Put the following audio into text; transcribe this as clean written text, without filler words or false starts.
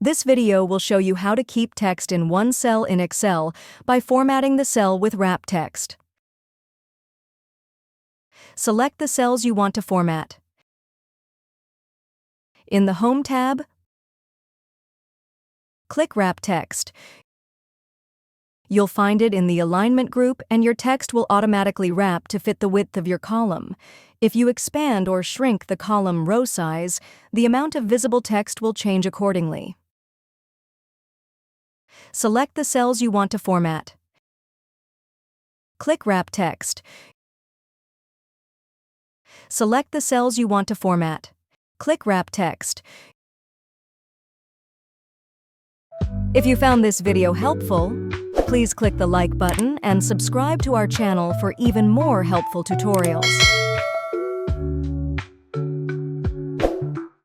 This video will show you how to keep text in one cell in Excel by formatting the cell with wrap text. Select the cells you want to format. In the Home tab, click Wrap Text. You'll find it in the Alignment group, and your text will automatically wrap to fit the width of your column. If you expand or shrink the column row size, the amount of visible text will change accordingly. Select the cells you want to format. Click Wrap Text. Select the cells you want to format. Click Wrap Text. If you found this video helpful, please click the like button and subscribe to our channel for even more helpful tutorials.